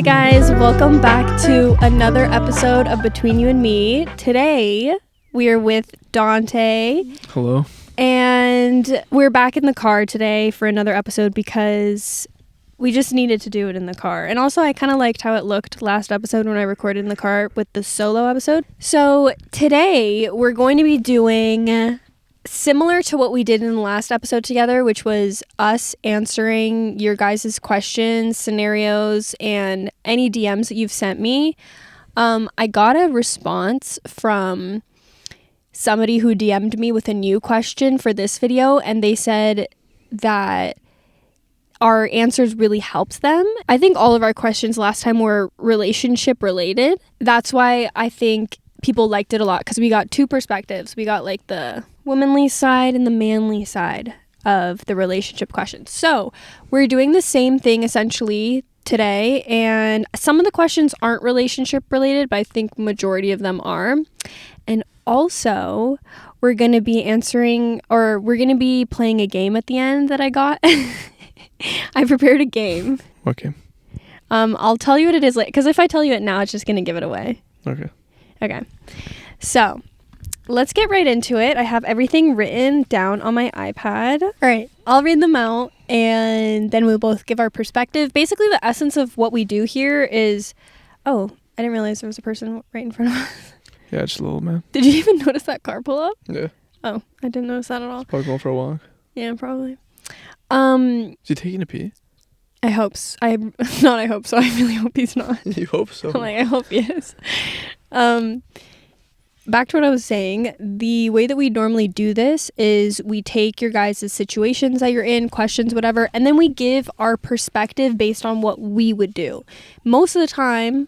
Hi guys, welcome back to another episode of Between You and Me. Today we are with Dante. Hello. And we're back in the car today for another episode because we just needed to do it in the car. And also I kind of liked how it looked last episode when I recorded in the car with the solo episode. So today we're going to be doing similar to what we did in the last episode together, which was us answering your guys' questions, scenarios, and any DMs that you've sent me. I got a response from somebody who DM'd me with a new question for this video, and they said that our answers really helped them. I think all of our questions last time were relationship related. That's why I think people liked it a lot, because we got two perspectives. We got like the womanly side and the manly side of the relationship questions. So we're doing the same thing essentially today, and some of the questions aren't relationship related, but I think majority of them are. And also we're going to be playing a game at the end that I got. I prepared a game. What game? I'll tell you what it is later, because if I tell you it now, it's just going to give it away. Okay. So let's get right into it. I have everything written down on my iPad. All right, I'll read them out and then we'll both give our perspective. Basically, the essence of what we do here is... Oh, I didn't realize there was a person right in front of us. Yeah, just a little man. Did you even notice that car pull up? Yeah. Oh, I didn't notice that at all. Probably going for a walk. Yeah, probably. Is he taking a pee? I hope so. I really hope he's not. You hope so. I hope he is. Back to what I was saying, the way that we normally do this is we take your guys' situations that you're in, questions, whatever, and then we give our perspective based on what we would do. Sometimes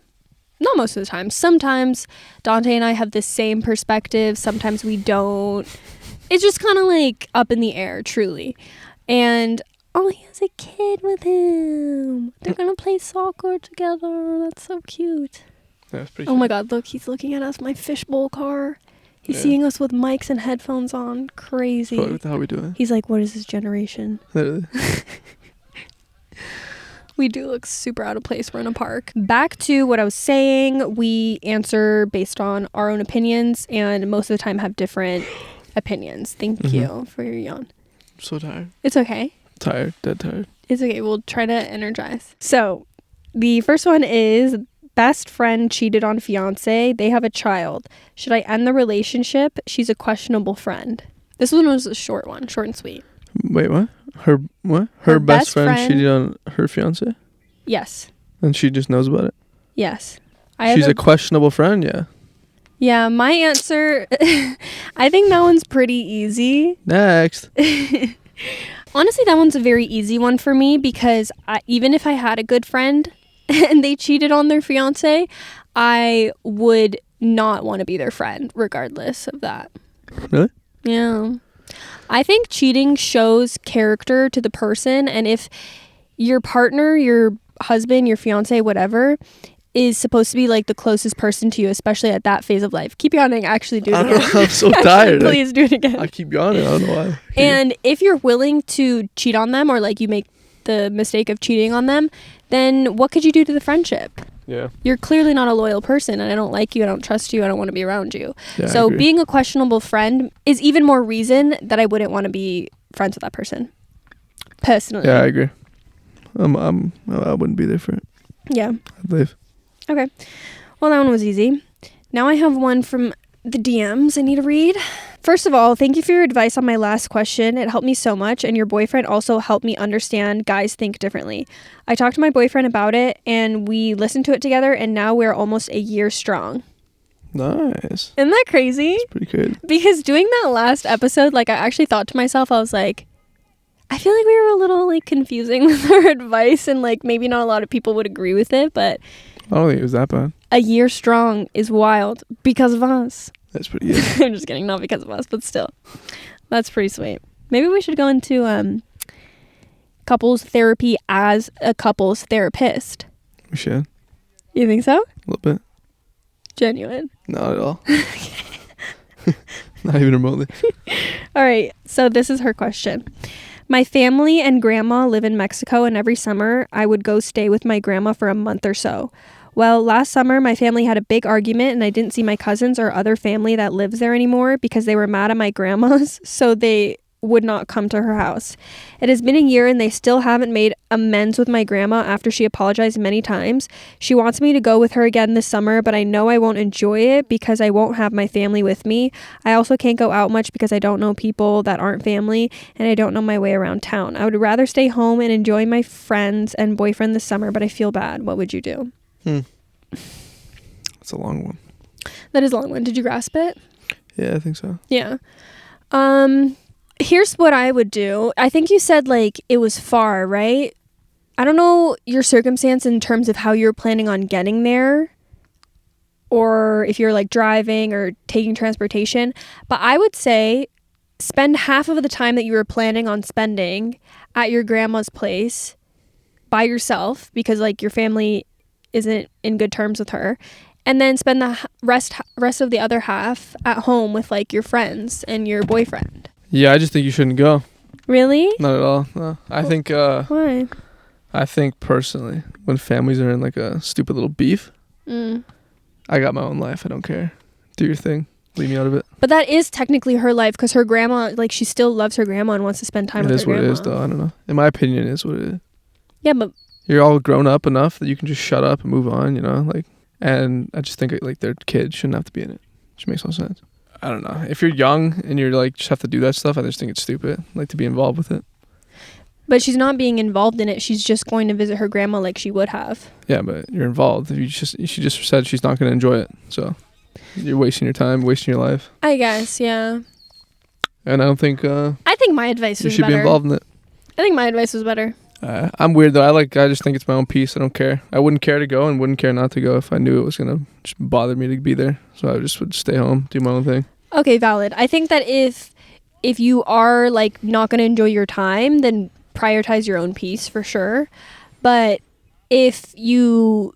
Dante and I have the same perspective, sometimes we don't. It's just kind of like up in the air, truly. And he has a kid with him. They're gonna play soccer together. That's so cute. Yeah, that's pretty cute. Oh my god, look, he's looking at us, my fishbowl car. He's seeing us with mics and headphones on. Crazy. What the hell are we doing? He's like, what is this generation? Literally. We do look super out of place. We're in a park. Back to what I was saying, we answer based on our own opinions and most of the time have different opinions. Thank you for your yawn. I'm so tired. It's okay. Tired. Dead tired. It's okay. We'll try to energize. So the first one is... Best friend cheated on fiance. They have a child. Should I end the relationship? She's a questionable friend. This one was a short one. Short and sweet. Wait, what? Her best friend cheated on her fiance? Yes. And she just knows about it? Yes. She's a questionable friend, yeah. Yeah, my answer... I think that one's pretty easy. Next. Honestly, that one's a very easy one for me because even if I had a good friend... and they cheated on their fiance, I would not want to be their friend regardless of that. Really? Yeah. I think cheating shows character to the person, and if your partner, your husband, your fiance, whatever, is supposed to be like the closest person to you, especially at that phase of life. Keep yawning, actually do it again. I'm so tired. Please do it again. I keep yawning, I don't know why. And if you're willing to cheat on them, or like you make the mistake of cheating on them, then what could you do to the friendship? Yeah. You're clearly not a loyal person, and I don't like you, I don't trust you, I don't want to be around you. Yeah, so being a questionable friend is even more reason that I wouldn't want to be friends with that person. Personally. Yeah, I agree. I wouldn't be there for it. Yeah. I'd leave. Okay. Well, that one was easy. Now I have one from the DMs I need to read. First of all, thank you for your advice on my last question. It helped me so much, and your boyfriend also helped me understand guys think differently. I talked to my boyfriend about it, and we listened to it together, and now we're almost a year strong. Nice. Isn't that crazy? It's pretty good. Because doing that last episode, like, I actually thought to myself, I was like, I feel like we were a little, like, confusing with our advice, and, like, maybe not a lot of people would agree with it, but... I don't think it was that bad. A year strong is wild because of us. That's pretty good. I'm just kidding, not because of us, but still. That's pretty sweet. Maybe we should go into couples therapy as a couples therapist. We should. You think so? A little bit. Genuine. Not at all. Not even remotely. All right, so this is her question. My family and grandma live in Mexico, and every summer I would go stay with my grandma for a month or so. Well, last summer my family had a big argument and I didn't see my cousins or other family that lives there anymore because they were mad at my grandma's, so they would not come to her house. It has been a year and they still haven't made amends with my grandma after she apologized many times. She wants me to go with her again this summer, but I know I won't enjoy it because I won't have my family with me. I also can't go out much because I don't know people that aren't family and I don't know my way around town. I would rather stay home and enjoy my friends and boyfriend this summer, but I feel bad. What would you do? That's a long one. That is a long one. Did you grasp it? Yeah, I think so. Yeah. Here's what I would do. I think you said like it was far, right? I don't know your circumstance in terms of how you're planning on getting there or if you're like driving or taking transportation, but I would say spend half of the time that you were planning on spending at your grandma's place by yourself because like your family isn't in good terms with her, and then spend the rest of the other half at home with like your friends and your boyfriend. Yeah, I just think you shouldn't go. Really? Not at all. No. I think Why? I think personally, when families are in like a stupid little beef, I got my own life. I don't care. Do your thing. Leave me out of it. But that is technically her life because her grandma, like she still loves her grandma and wants to spend time with her grandma. It is what it is, though. I don't know. In my opinion, it is what it is. Yeah, but you're all grown up enough that you can just shut up and move on, you know? Like, and I just think like their kids shouldn't have to be in it. Which makes no sense. I don't know. If you're young and you're like just have to do that stuff, I just think it's stupid, like to be involved with it. But she's not being involved in it. She's just going to visit her grandma like she would have. Yeah, but you're involved. She just said she's not going to enjoy it. So you're wasting your time, wasting your life. I guess, yeah. And I don't think I think my advice was better. You should be involved in it. I think my advice was better. I'm weird though. I just think it's my own peace. I don't care. I wouldn't care to go and wouldn't care not to go if I knew it was gonna just bother me to be there. So I just would stay home, do my own thing. Okay, valid. I think that if you are like not gonna enjoy your time, then prioritize your own peace for sure. But if you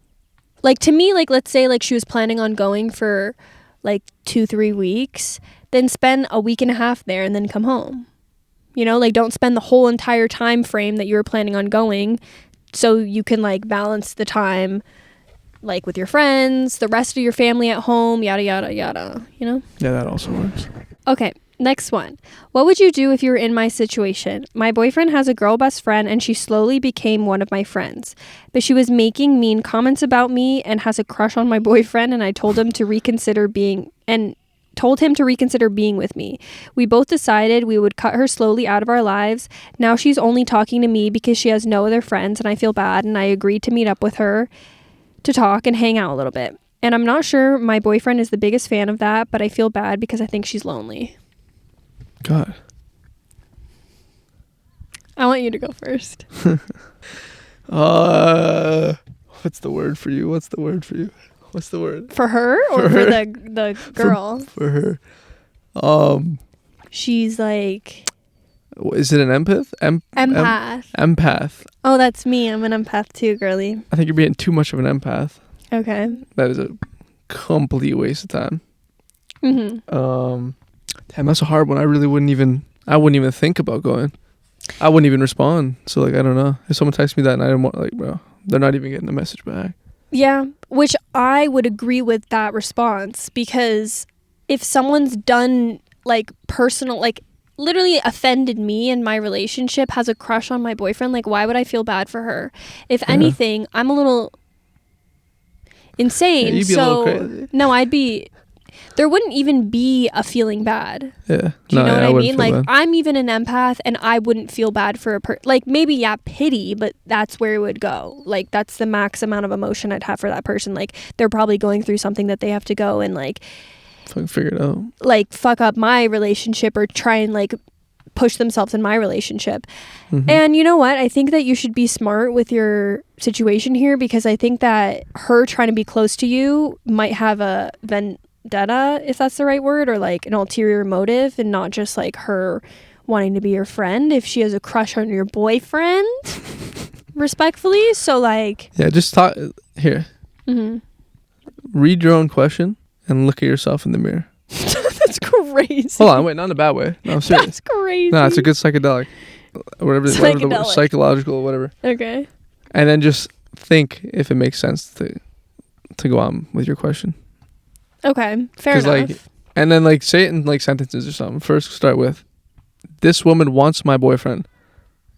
like, to me, like let's say like she was planning on going for like 2-3 weeks, then spend a week and a half there and then come home. You know, like don't spend the whole entire time frame that you were planning on going, so you can like balance the time like with your friends, the rest of your family at home, yada yada yada, you know? Yeah, that also works. Okay, next one. What would you do if you were in my situation? My boyfriend has a girl best friend and she slowly became one of my friends, but she was making mean comments about me and has a crush on my boyfriend, and I told him to reconsider being with me. We both decided we would cut her slowly out of our lives. Now she's only talking to me because she has no other friends and I feel bad, and I agreed to meet up with her to talk and hang out a little bit. And I'm not sure my boyfriend is the biggest fan of that, but I feel bad because I think she's lonely. God. I want you to go first. What's the word for you? What's the word? For her or for the girl? For her. She's like... Is it an empath? Empath. Empath. Oh, that's me. I'm an empath too, girly. I think you're being too much of an empath. Okay. That is a complete waste of time. Mm-hmm. Damn, that's a hard one. I wouldn't even think about going. I wouldn't even respond. So like, I don't know. If someone texts me that night, I'm like, bro, they're not even getting the message back. Yeah, which I would agree with that response, because if someone's done like personal, like literally offended me in my relationship, has a crush on my boyfriend, like why would I feel bad for her? If anything, I'm a little insane. Yeah, you'd be a little crazy. No, there wouldn't even be a feeling bad. Yeah. Do you know what I mean? Like, bad. I'm even an empath and I wouldn't feel bad for like maybe, yeah, pity, but that's where it would go. Like, that's the max amount of emotion I'd have for that person. Like, they're probably going through something that they have to go and like figure it out. Like, fuck up my relationship or try and like push themselves in my relationship. Mm-hmm. And you know what? I think that you should be smart with your situation here, because I think that her trying to be close to you might have a vendetta, if that's the right word, or like an ulterior motive, and not just like her wanting to be your friend. If she has a crush on your boyfriend, respectfully. So like, yeah, just talk here. Mm-hmm. Read your own question and look at yourself in the mirror. That's crazy. Hold on, wait, not in a bad way. No, I'm serious. That's crazy. No, it's a good psychedelic. whatever the Psychedelic. psychological, whatever. Okay. And then just think if it makes sense to go on with your question. Okay. Fair enough. Like, and then like say it in like sentences or something. First, start with, "This woman wants my boyfriend,"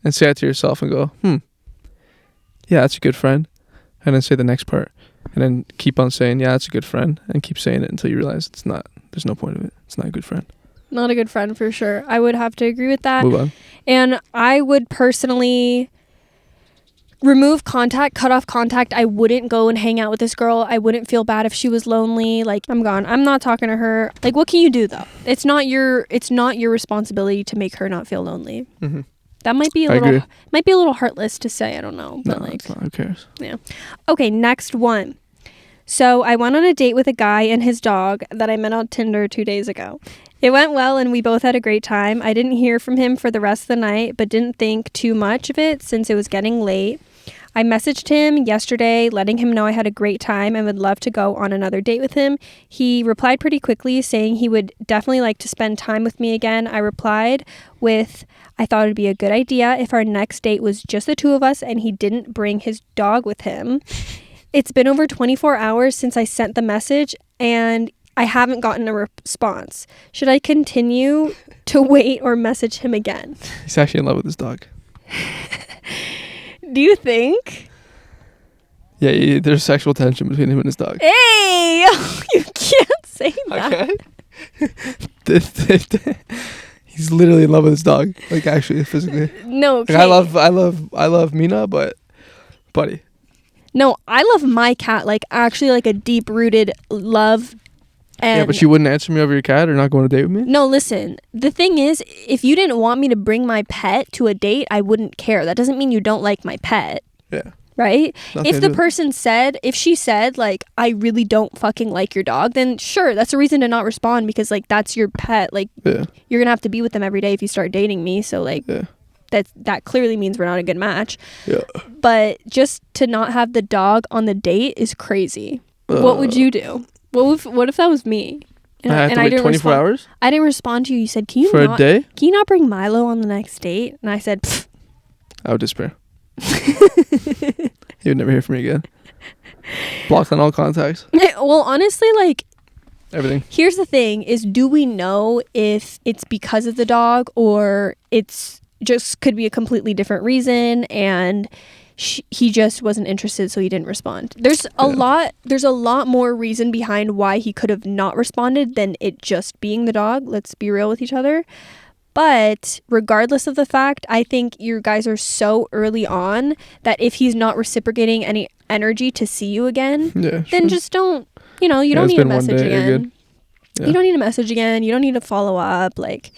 and say it to yourself and go, yeah, that's a good friend. And then say the next part, and then keep on saying, yeah, that's a good friend, and keep saying it until you realize it's not. There's no point of it. It's not a good friend. Not a good friend for sure. I would have to agree with that. Move on. And I would personally remove contact, cut off contact. I wouldn't go and hang out with this girl. I wouldn't feel bad if she was lonely. Like, I'm gone. I'm not talking to her. Like, what can you do though? It's not your responsibility to make her not feel lonely. Mm-hmm. That might be a little heartless to say. I don't know. But no, like, it's not. Who cares? Yeah. Okay, next one. So I went on a date with a guy and his dog that I met on Tinder 2 days ago. It went well and we both had a great time. I didn't hear from him for the rest of the night, but didn't think too much of it since it was getting late. I messaged him yesterday, letting him know I had a great time and would love to go on another date with him. He replied pretty quickly, saying he would definitely like to spend time with me again. I replied with, I thought it'd be a good idea if our next date was just the two of us and he didn't bring his dog with him. It's been over 24 hours since I sent the message and I haven't gotten a response. Should I continue to wait or message him again? He's actually in love with his dog. Do you think? Yeah, there's sexual tension between him and his dog. Hey! You can't say that. Okay. He's literally in love with his dog. Like, actually, physically. No, okay. Like, I love Mina, but buddy. No, I love my cat. Like, actually, like a deep-rooted love. And yeah, but you wouldn't answer me over your cat or not go on a date with me? No, listen. The thing is, if you didn't want me to bring my pet to a date, I wouldn't care. That doesn't mean you don't like my pet. Yeah. Right? If she said, like, I really don't fucking like your dog, then sure, that's a reason to not respond because, like, that's your pet. Like, yeah. You're going to have to be with them every day if you start dating me. So, like, yeah. that clearly means we're not a good match. Yeah. But just to not have the dog on the date is crazy. What would you do? What if that was me? And I had to wait 24 hours? I didn't respond to you. You said, Can a day? Can you not bring Milo on the next date? And I said, Pfft. I would despair. He would never hear from me again. Blocked on all contacts. Well, honestly, like, everything. Here's the thing is, do we know if it's because of the dog or it's just could be a completely different reason and he just wasn't interested, so he didn't respond. There's a lot more reason behind why he could have not responded than it just being the dog. Let's be real with each other. But regardless of the fact, I think you guys are so early on that if he's not reciprocating any energy to see you again, then just don't, you don't need a message again. Yeah. You don't need a message again. You don't need to follow up. Like,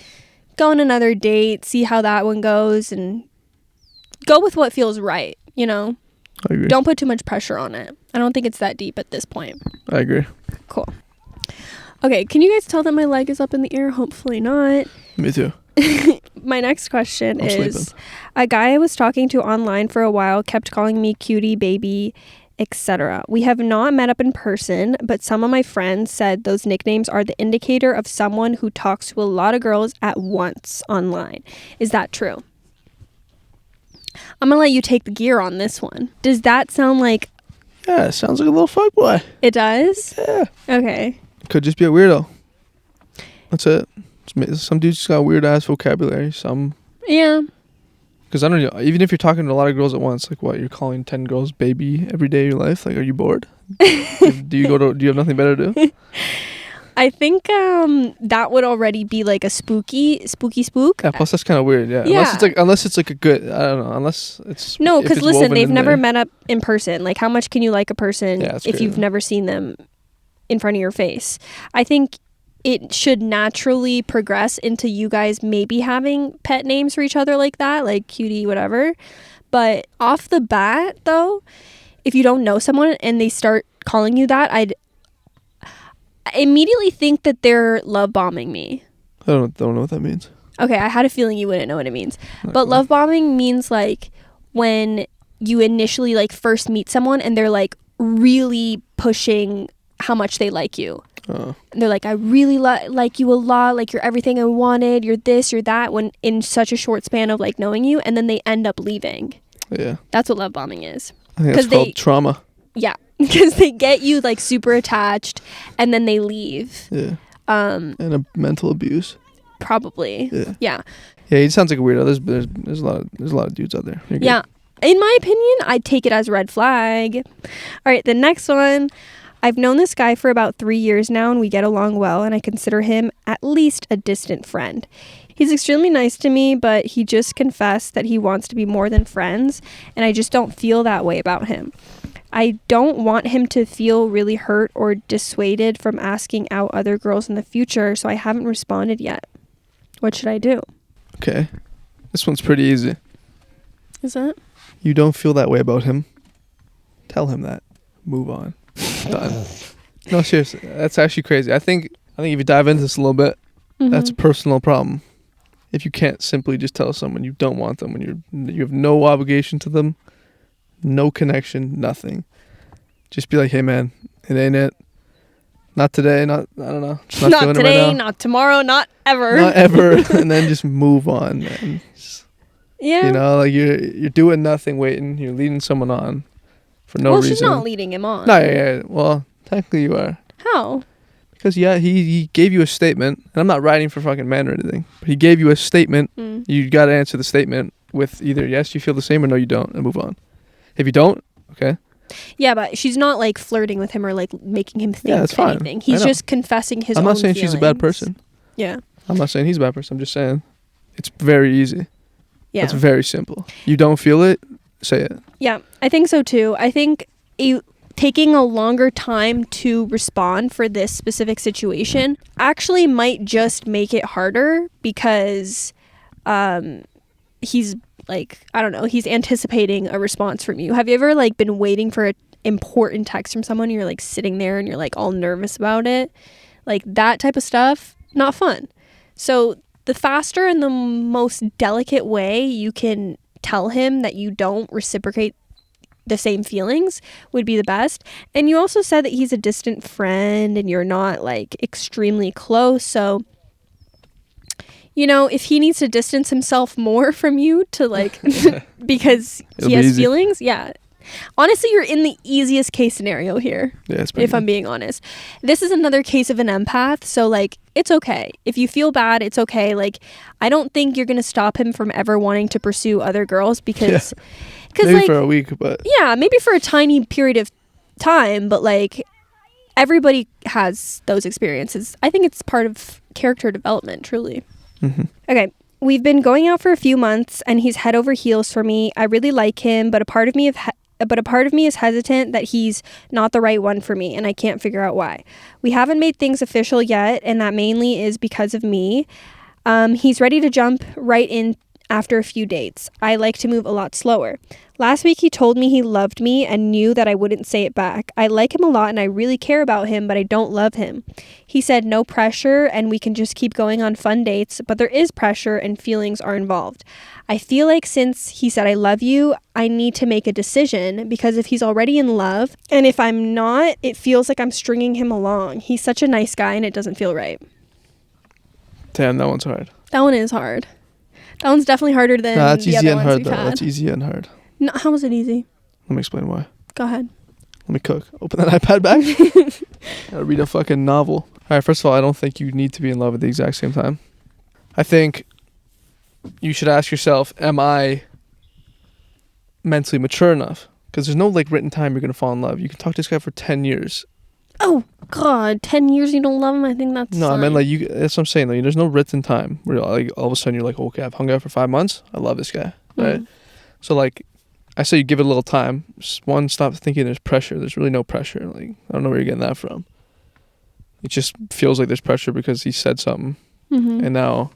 go on another date, see how that one goes, and go with what feels right, I agree. Don't put too much pressure on it. I don't think it's that deep at this point. I agree. Cool. Okay, can you guys tell that my leg is up in the air? Hopefully not. Me too. My next question is, sleeping. A guy I was talking to online for a while kept calling me cutie, baby, etc. We have not met up in person, but some of my friends said those nicknames are the indicator of someone who talks to a lot of girls at once online. Is that true? I'm gonna let you take the gear on this one. Does that sound like... Yeah, it sounds like a little fuckboy. It does? Yeah. Okay. Could just be a weirdo. That's it. Some dudes just got weird ass vocabulary. Some. Yeah. Because I don't know. Even if you're talking to a lot of girls at once, like what, you're calling 10 girls baby every day of your life? Like, are you bored? Do you have nothing better to do? I think that would already be like a spooky spook. Yeah, plus that's kind of weird. Yeah. Unless it's like a good, I don't know. Unless it's... No, because listen, they've never met up in person. Like, how much can you like a person if you've never seen them in front of your face? I think it should naturally progress into you guys maybe having pet names for each other like that, like cutie, whatever. But off the bat, though, if you don't know someone and they start calling you that, I'd immediately think that they're love bombing me. I don't know what that means. Okay, I had a feeling you wouldn't know what it means. But love bombing means like when you initially like first meet someone and they're like really pushing how much they like you. Oh. And they're like, I really like you a lot. Like, you're everything I wanted. You're this, you're that. When in such a short span of like knowing you, and then they end up leaving. Yeah. That's what love bombing is. I think that's called trauma. Yeah. Because they get you like super attached and then they leave. Yeah. And a mental abuse. Probably. Yeah. Yeah, he sounds like a weirdo. There's a lot of dudes out there. Yeah. In my opinion, I'd take it as a red flag. All right, the next one. I've known this guy for about 3 years now, and we get along well, and I consider him at least a distant friend. He's extremely nice to me, but he just confessed that he wants to be more than friends, and I just don't feel that way about him. I don't want him to feel really hurt or dissuaded from asking out other girls in the future, so I haven't responded yet. What should I do? Okay. This one's pretty easy. Is it? You don't feel that way about him. Tell him that. Move on. Done. No, seriously. That's actually crazy. I think if you dive into this a little bit, that's a personal problem. If you can't simply just tell someone you don't want them when you have no obligation to them, no connection, nothing. Just be like, hey man, it ain't it. Not today, I don't know. Just not feeling today, it right now. not tomorrow, not ever. Not ever. And then just move on, man. Yeah. You know, like you're doing nothing, waiting. You're leading someone on for no reason. Well, she's not leading him on. No, yeah. Well, technically you are. How? Because he gave you a statement, and I'm not writing for fucking men or anything, but he gave you a statement. You got to answer the statement with either yes, you feel the same, or no, you don't, and move on. If you don't, okay. Yeah, but she's not like flirting with him or like making him think that's fine. anything. He's just confessing his own I'm not saying feelings. she's a bad person. Yeah. I'm not saying he's a bad person. I'm just saying it's very easy. Yeah. It's very simple. You don't feel it, say it. Yeah, I think so too. I think taking a longer time to respond for this specific situation actually might just make it harder because he's like, I don't know, he's anticipating a response from you. Have you ever like been waiting for an important text from someone and you're like sitting there and you're like all nervous about it? Like that type of stuff, not fun. So the faster and the most delicate way you can tell him that you don't reciprocate the same feelings would be the best. And you also said that he's a distant friend and you're not like extremely close. So, you know, if he needs to distance himself more from you to like, because he has feelings. Yeah. Honestly, you're in the easiest case scenario here. Yeah, if I'm being honest. This is another case of an empath. So like, it's okay. If you feel bad, it's okay. Like, I don't think you're going to stop him from ever wanting to pursue other girls because maybe like, for a week, but yeah, maybe for a tiny period of time, but like everybody has those experiences. I think it's part of character development, truly. Okay, we've been going out for a few months and he's head over heels for me. I really like him, but a part of me is hesitant that he's not the right one for me, and I can't figure out why. We haven't made things official yet, and that mainly is because of me. He's ready to jump right in after a few dates. I like to move a lot slower. Last week he told me he loved me and knew that I wouldn't say it back. I like him a lot and I really care about him, but I don't love him. He said no pressure and we can just keep going on fun dates, but there is pressure and feelings are involved. I feel like since he said I love you, I need to make a decision because if he's already in love and if I'm not, it feels like I'm stringing him along. He's such a nice guy and it doesn't feel right. Damn, that one's hard. That one is hard. That one's definitely harder than that's the easy other and ones hard we've though. had. That's easy and hard. No, how was it easy? Let me explain why. Go ahead. Let me cook. Open that iPad back. Gotta read a fucking novel. All right, first of all, I don't think you need to be in love at the exact same time. I think you should ask yourself, am I mentally mature enough? Because there's no like written time you're gonna fall in love. You can talk to this guy for 10 years. Oh God, 10 years you don't love him? I think that's no. fine. I mean, like that's what I'm saying. Like, there's no written time where like all of a sudden you're like, okay, I've hung out for 5 months. I love this guy, right? So like, I say you give it a little time. Just one, stop thinking there's pressure. There's really no pressure. Like, I don't know where you're getting that from. It just feels like there's pressure because he said something, and now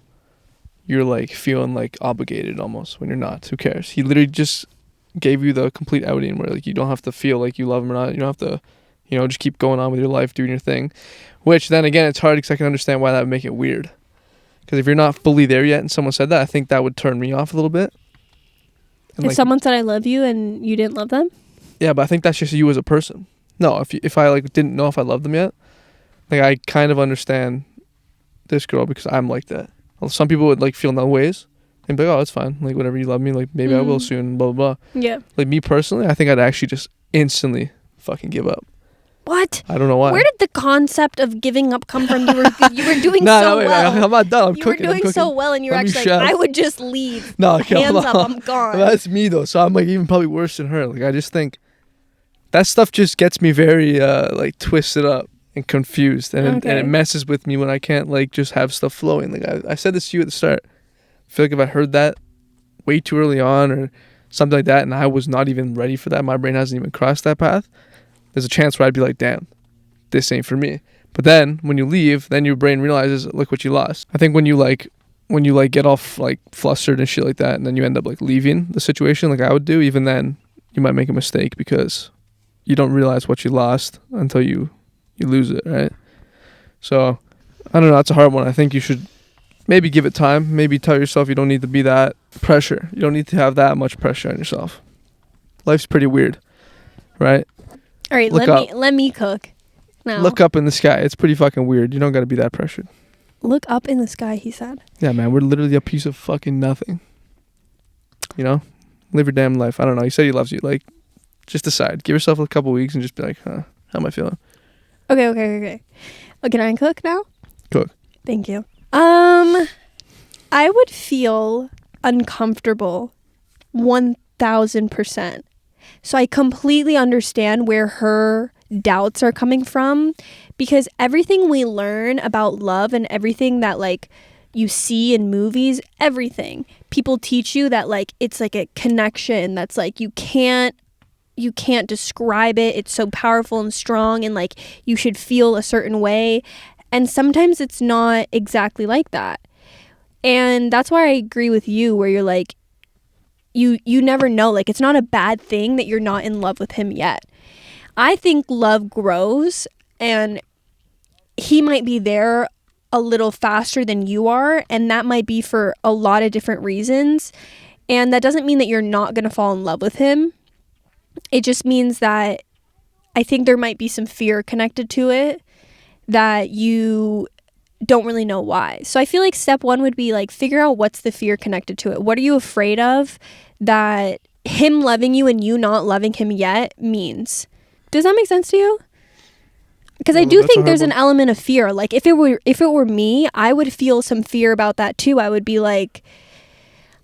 you're like feeling like obligated almost when you're not. Who cares? He literally just gave you the complete outing where like you don't have to feel like you love him or not. You don't have to, you know, just keep going on with your life, doing your thing. Which then again, it's hard because I can understand why that would make it weird. Because if you're not fully there yet and someone said that, I think that would turn me off a little bit. And if like, someone said I love you and you didn't love them? Yeah, but I think that's just you as a person. No, if I like didn't know if I loved them yet, Like, I kind of understand this girl because I'm like that. Well, some people would like feel no ways and be like, oh, it's fine. Like, whatever, you love me. Like, maybe I will soon, blah, blah, blah. Yeah. Like, me personally, I think I'd actually just instantly fucking give up. What? I don't know why. Where did the concept of giving up come from? You were doing no, wait, I'm not done. I'm you cooking. You were doing so well, and you were actually like, I would just leave. No, okay, hands up, I'm gone. That's me though. So I'm like even probably worse than her. Like, I just think that stuff just gets me very like twisted up and confused, and it messes with me when I can't like just have stuff flowing. Like I said this to you at the start. I feel like if I heard that way too early on or something like that, and I was not even ready for that, my brain hasn't even crossed that path, there's a chance where I'd be like, damn, this ain't for me. But then when you leave, then your brain realizes, look what you lost. I think when you get off like flustered and shit like that, and then you end up like leaving the situation like I would do, even then you might make a mistake because you don't realize what you lost until you lose it, right? So I don't know, that's a hard one. I think you should maybe give it time. Maybe tell yourself you don't need to be that pressure. You don't need to have that much pressure on yourself. Life's pretty weird, right? All right, let me cook now. Look up in the sky. It's pretty fucking weird. You don't got to be that pressured. Look up in the sky, he said. Yeah, man, we're literally a piece of fucking nothing. You know? Live your damn life. I don't know. He said he loves you. Like, just decide. Give yourself a couple weeks and just be like, how am I feeling? Okay. Oh, can I cook now? Cook. Thank you. I would feel uncomfortable 1000%. So I completely understand where her doubts are coming from, because everything we learn about love and everything that like you see in movies, everything, people teach you that like it's like a connection that's like you can't describe it. It's so powerful and strong, and like you should feel a certain way. And sometimes it's not exactly like that. And that's why I agree with you where you're like, you never know. Like, it's not a bad thing that you're not in love with him yet. I think love grows, and he might be there a little faster than you are, and that might be for a lot of different reasons. And that doesn't mean that you're not going to fall in love with him. It just means that I think there might be some fear connected to it that you don't really know why. So I feel like step one would be like, figure out what's the fear connected to it. What are you afraid of that him loving you and you not loving him yet means? Does that make sense to you? Because I do think there's an element of fear. Like if it were me, I would feel some fear about that too. I would be like,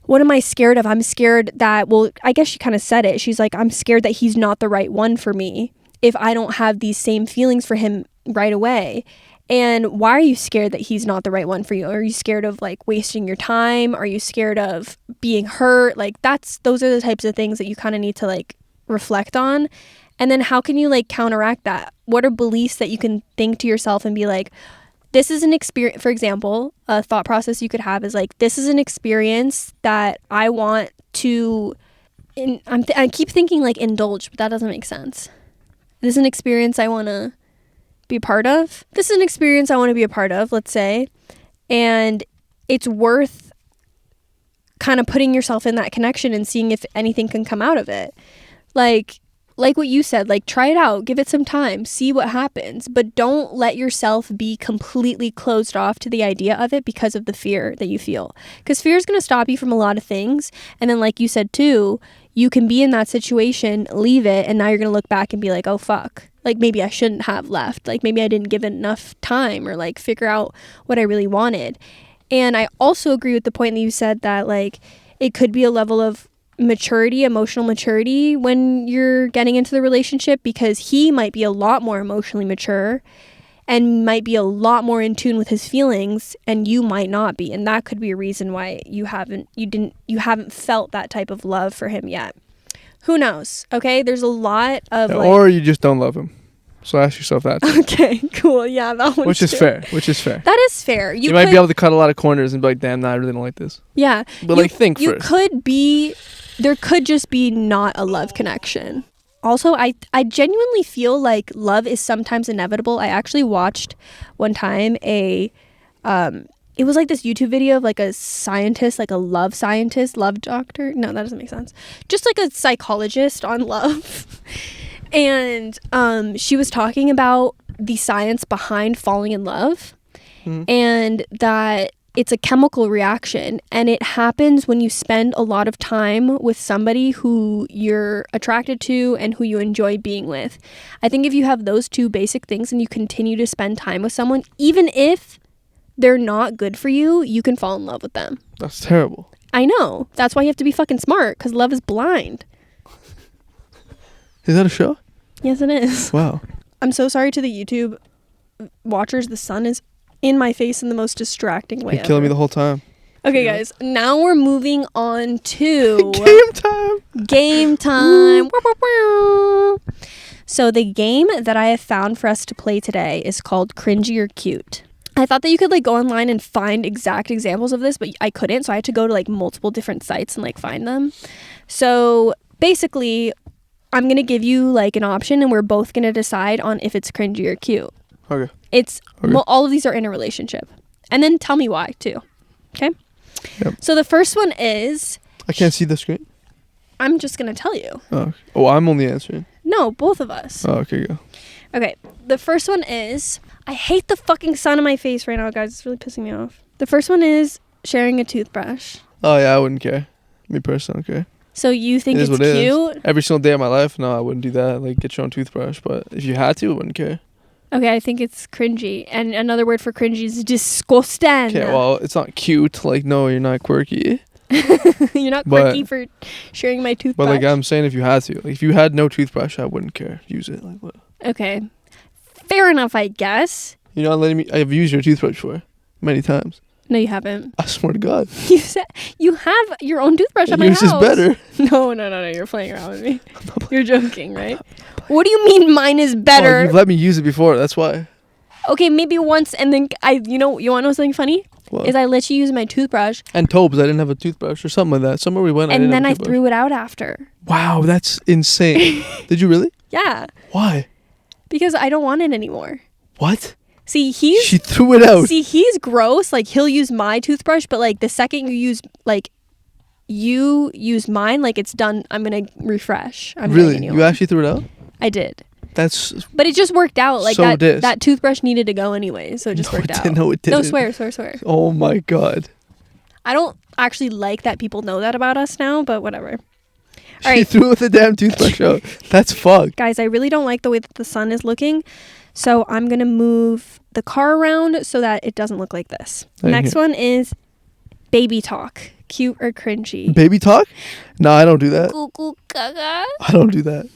what am I scared of? I'm scared that, well, I guess she kind of said it. She's like, I'm scared that he's not the right one for me if I don't have these same feelings for him right away. And why are you scared that he's not the right one for you? Are you scared of like wasting your time? Are you scared of being hurt? Like those are the types of things that you kind of need to like reflect on. And then how can you like counteract that? What are beliefs that you can think to yourself and be like, this is an experience? For example, a thought process you could have is like, this is an experience that I want to, I keep thinking like indulge, but that doesn't make sense. This is an experience I want to be a part of. This is an experience I want to be a part of, let's say. And it's worth kind of putting yourself in that connection and seeing if anything can come out of it. Like what you said, like try it out, give it some time, see what happens, but don't let yourself be completely closed off to the idea of it because of the fear that you feel. Because fear is going to stop you from a lot of things. And then like you said too, you can be in that situation, leave it, and now you're going to look back and be like, oh fuck, like maybe I shouldn't have left. Like maybe I didn't give it enough time or like figure out what I really wanted. And I also agree with the point that you said that like it could be a level of maturity, emotional maturity when you're getting into the relationship, because he might be a lot more emotionally mature and might be a lot more in tune with his feelings, and you might not be. And that could be a reason why you haven't felt that type of love for him yet. Who knows? Okay, there's a lot of or you just don't love him. So ask yourself that too. Okay, cool. Yeah, that one. Which is fair. That is fair. You might be able to cut a lot of corners and be like, damn, nah, I really don't like this. Yeah. But think first. There could just be not a love connection. Also, I genuinely feel like love is sometimes inevitable. I actually watched one time it was like this YouTube video of like a scientist, like a love scientist, love doctor. No, that doesn't make sense. Just like a psychologist on love. And she was talking about the science behind falling in love, and that it's a chemical reaction, and it happens when you spend a lot of time with somebody who you're attracted to and who you enjoy being with. I think if you have those two basic things and you continue to spend time with someone, even if they're not good for you, you can fall in love with them. That's terrible. I know. That's why you have to be fucking smart, because love is blind. Is that a show? Yes, it is. Wow. I'm so sorry to the YouTube watchers. The sun is in my face in the most distracting way You're killing me the whole time. Okay, guys. Now we're moving on to... Game time! Game time! So the game that I have found for us to play today is called Cringy or Cute. I thought that you could like go online and find exact examples of this, but I couldn't. So I had to go to like multiple different sites and like find them. So basically, I'm going to give you like an option and we're both going to decide on if it's cringy or cute. Okay. All of these are in a relationship. And then tell me why too. Okay? Yep. So the first one is... I can't see the screen. I'm just going to tell you. Oh, I'm only answering. No, both of us. Oh, okay, go. Okay. The first one is... I hate the fucking sun in my face right now, guys. It's really pissing me off. The first one is sharing a toothbrush. Oh, yeah, I wouldn't care. Me personally, I don't care. So you think it's cute? Is. Every single day of my life, no, I wouldn't do that. Like, get your own toothbrush. But if you had to, I wouldn't care. Okay, I think it's cringy. And another word for cringy is disgusting. Okay, well, it's not cute. Like, no, you're not quirky. You're not quirky for sharing my toothbrush. But, like, I'm saying if you had to. Like, if you had no toothbrush, I wouldn't care. Use it. Like, what? Okay. Fair enough, I guess. You're not letting me... I've used your toothbrush before. Many times. No, you haven't. I swear to God. You said you have your own toothbrush at my house. Yours is better. No. You're playing around with me. You're joking, right? What do you mean mine is better? Oh, you've let me use it before. That's why. Okay, maybe once, and then you want to know something funny? What? Is I let you use my toothbrush. And Tobes, I didn't have a toothbrush or something like that. Somewhere we went, and then I threw it out after. Wow, that's insane. Did you really? Yeah. Why? Because I don't want it anymore. What? See, she threw it out. See, he's gross. Like, he'll use my toothbrush, but like the second you use mine, like it's done. I'm gonna refresh. Really? You actually threw it out? I did. But it just worked out. Like so that toothbrush needed to go anyway, so it just worked out. No, it didn't. No, swear. Oh my God. I don't actually like that people know that about us now, but whatever. All She right. threw the damn toothbrush out. That's fucked. Guys, I really don't like the way that the sun is looking, so I'm gonna move the car around so that it doesn't look like this. Next one is baby talk. Cute or cringy? Baby talk? No, I don't do that. Cuckoo gaga. I don't do that.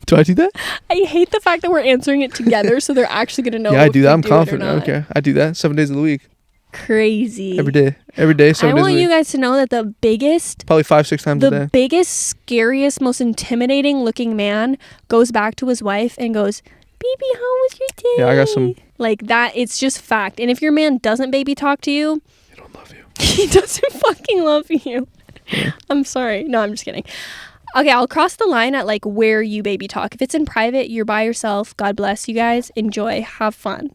Do I do that? I hate the fact that we're answering it together, so they're actually gonna know. Yeah, I do that. I'm confident. I don't care. I do that 7 days of the week. Crazy. Every day, 7 days a week. I want you guys to know that the biggest, probably 5-6 times a day. The biggest, scariest, most intimidating looking man goes back to his wife and goes, "Baby, how was your day?" Yeah, I got some. Like that. It's just fact. And if your man doesn't baby talk to you, he don't love you. He doesn't fucking love you. Yeah. I'm sorry. No, I'm just kidding. Okay, I'll cross the line at like where you baby talk. If it's in private, you're by yourself. God bless you guys. Enjoy. Have fun.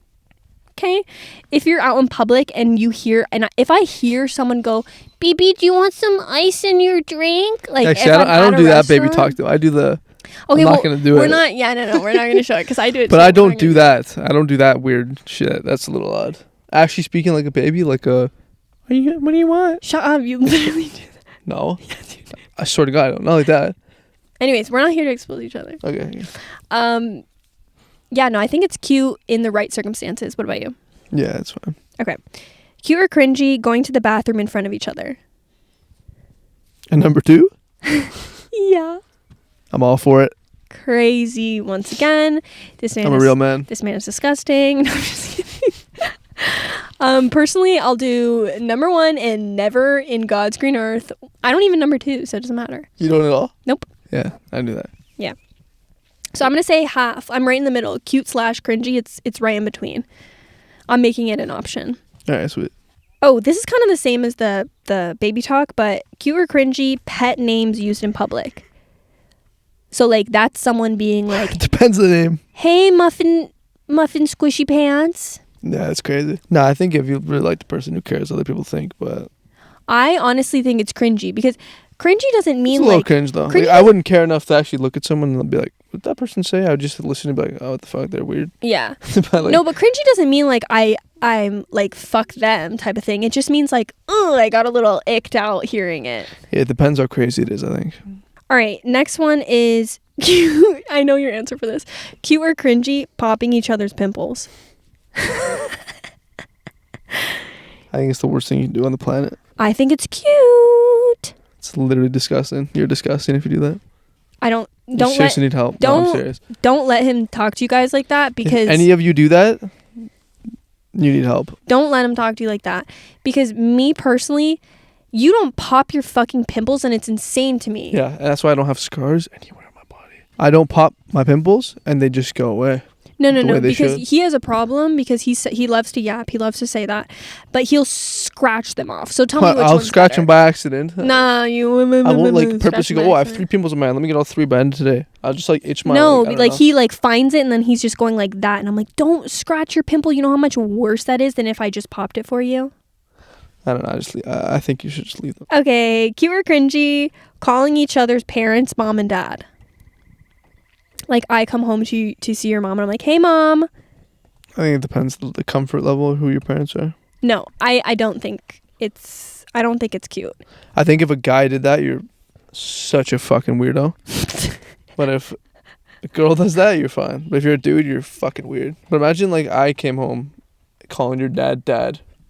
Okay? If you're out in public and you hear, and if I hear someone go, "Baby, do you want some ice in your drink?" Like, actually, I don't do that baby talk though. I do the. Okay, I'm not gonna do it. We're not. Yeah, no, we're not gonna show it because I do it. But I don't do that. I don't do that weird shit. That's a little odd. Actually, speaking like a baby, like a. What do you want? Shut up! You literally do that. No. Yes, you do. I swear to God, I don't. Not like that. Anyways, we're not here to expose each other. Okay. Yeah, no, I think it's cute in the right circumstances. What about you? Yeah, that's fine. Okay. Cute or cringy going to the bathroom in front of each other? And number 2? Yeah. I'm all for it. Crazy once again. I'm a real man. This man is disgusting. No, I'm just kidding. Personally, I'll do number 1 and never in God's green earth. I don't even number 2, so it doesn't matter. You don't at all? Nope. Yeah, I knew that. Yeah. So I'm going to say half. I'm right in the middle. Cute / cringy. It's right in between. I'm making it an option. All right, sweet. Oh, this is kind of the same as the baby talk, but cute or cringy pet names used in public. So like that's someone being like, it depends on the name. "Hey, muffin squishy pants." Yeah, that's crazy. No, I think if you really like the person, who cares what other people think? But I honestly think it's cringy because cringy doesn't mean it's a little like cringe though. Like, I wouldn't care enough to actually look at someone and be like, what did that person say? I would just listen and be like, oh, what the fuck, they're weird. Yeah. But, like, No, but cringy doesn't mean like I'm like fuck them type of thing. It just means like, oh, I got a little icked out hearing it. yeah, it depends how crazy it is, I think. All right, next one is cute. I know your answer for this. Cute or cringy, popping each other's pimples. I think it's the worst thing you can do on the planet. I think it's cute. It's literally disgusting. You're disgusting if you do that. You seriously need help. No, I'm serious. Don't let him talk to you guys like that, because if any of you do that, you need help. Don't let him talk to you like that, because me personally, you don't pop your fucking pimples and it's insane to me. Yeah, and that's why I don't have scars anywhere on my body. I don't pop my pimples and they just go away. No, because he has a problem, because he loves to yap, he loves to say that, but he'll scratch them off. So tell me which I'll one's scratch better. them by accident. Nah, you. I won't like purposely go, oh, I have 3 pimples on my hand, let me get all 3 by end today. I'll just like itch my. No, like he like finds it and then he's just going like that, and I'm like, don't scratch your pimple. You know how much worse that is than if I just popped it for you. I don't know. I think you should just leave them. Okay, cute or cringy, calling each other's parents mom and dad. Like, I come home to see your mom and I'm like, hey mom. I think it depends the comfort level of who your parents are. No, I don't think it's cute. I think if a guy did that, you're such a fucking weirdo. But if a girl does that, you're fine. But if you're a dude, you're fucking weird. But imagine like I came home calling your dad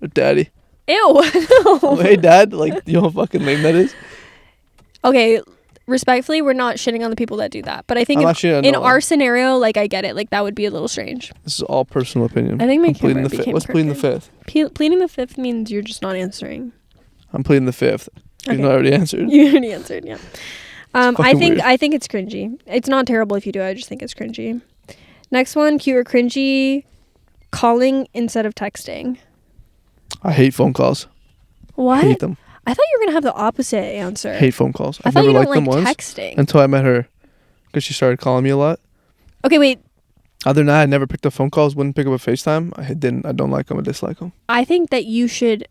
or daddy. Ew. Oh, hey dad, like, you know how fucking lame that is? Okay, respectfully, we're not shitting on the people that do that. But I think in our scenario, like, I get it. Like, that would be a little strange. This is all personal opinion. I think my pleading camera the became What's pleading the fifth? Pleading the fifth means you're just not answering. I'm pleading the fifth. Okay. You already answered. You already answered, yeah. I think it's cringy. It's not terrible if you do it. I just think it's cringy. Next one, cute or cringy, calling instead of texting. I hate phone calls. What? Hate them. I thought you were gonna have the opposite answer. Hate phone calls. I I've thought never you liked don't them like once texting until I met her, because she started calling me a lot. Okay, wait. Other than that, I never picked up phone calls. Wouldn't pick up a FaceTime. I don't like them. I dislike them. I think that you should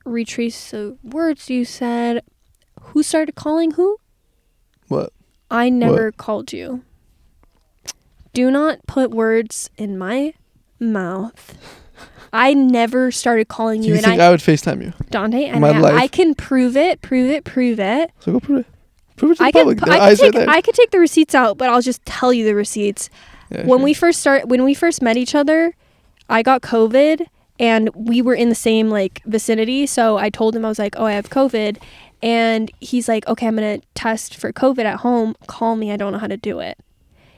retrace the words you said. Who started calling who? What? I never called you. Do not put words in my mouth. I never started calling you. Do you think I would FaceTime you? Dante, and I can prove it. So go prove it. Prove it to the public. I could take the receipts out, but I'll just tell you the receipts. Yeah, when we first met each other, I got COVID and we were in the same like vicinity. So I told him, I was like, oh, I have COVID. And he's like, okay, I'm going to test for COVID at home. Call me. I don't know how to do it.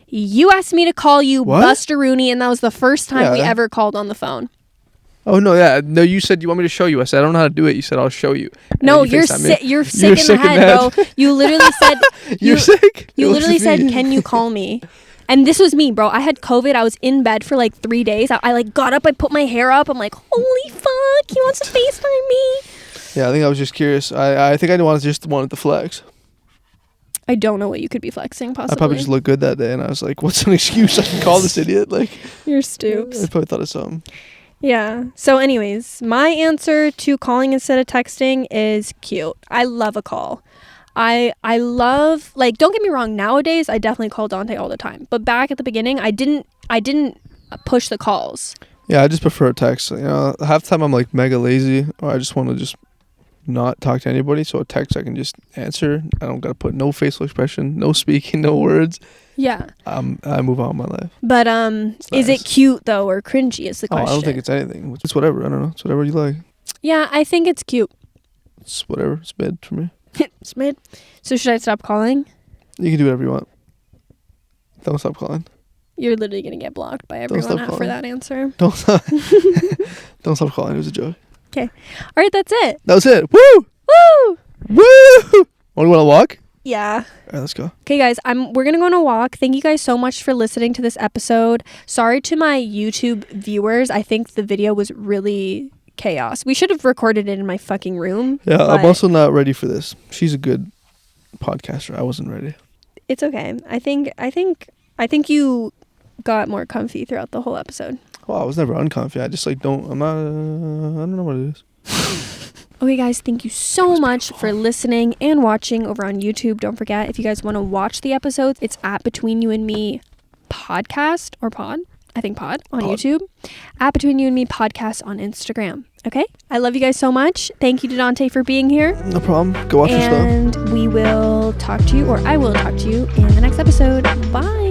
You asked me to call you Buster Rooney, and that was the first time we ever called on the phone. Oh, no, yeah. No, you said you want me to show you. I said, I don't know how to do it. You said, I'll show you. No, you're sick in the head, bro. You literally said... You're sick? You literally said, can you call me? And this was me, bro. I had COVID. I was in bed for like 3 days. I like got up. I put my hair up. I'm like, holy fuck. He wants to FaceTime me. Yeah, I think I was just curious. I think I just wanted to flex. I don't know what you could be flexing, possibly. I probably just looked good that day, and I was like, what's an excuse I can call this idiot? Like, you're stoops. I probably thought of something. Yeah. So anyways, my answer to calling instead of texting is cute. I love a call. I love, like, don't get me wrong, nowadays I definitely call Dante all the time. But back at the beginning, I didn't push the calls. Yeah, I just prefer a text. You know, half the time I'm like mega lazy, or I just want to just not talk to anybody. So a text I can just answer. I don't gotta put no facial expression, no speaking, no words. Yeah. I move on with my life. But is it cute though or cringy is the question. I don't think it's anything. It's whatever. I don't know. It's whatever you like. Yeah, I think it's cute. It's whatever. It's mid for me. It's mid. So should I stop calling? You can do whatever you want. Don't stop calling. You're literally gonna get blocked by everyone for that answer. Don't stop calling. It was a joke. Okay. All right, that's it. That was it. Woo! Woo! Woo! Want to walk? Yeah. All right, let's go. Okay, guys, we're gonna go on a walk. Thank you guys so much for listening to this episode. Sorry to my YouTube viewers. I think the video was really chaos. We should have recorded it in my fucking room. Yeah, I'm also not ready for this. She's a good podcaster. I wasn't ready. It's okay. I think you got more comfy throughout the whole episode. Well, I was never uncomfy. I just I don't know what it is. Okay, guys, thank you so much for listening and watching over on YouTube. Don't forget, if you guys want to watch the episodes, it's at Between You and Me podcast or pod. I think pod on YouTube. At Between You and Me podcast on Instagram. Okay? I love you guys so much. Thank you to Dante for being here. No problem. Go watch your stuff. And we will talk to you, or I will talk to you in the next episode. Bye.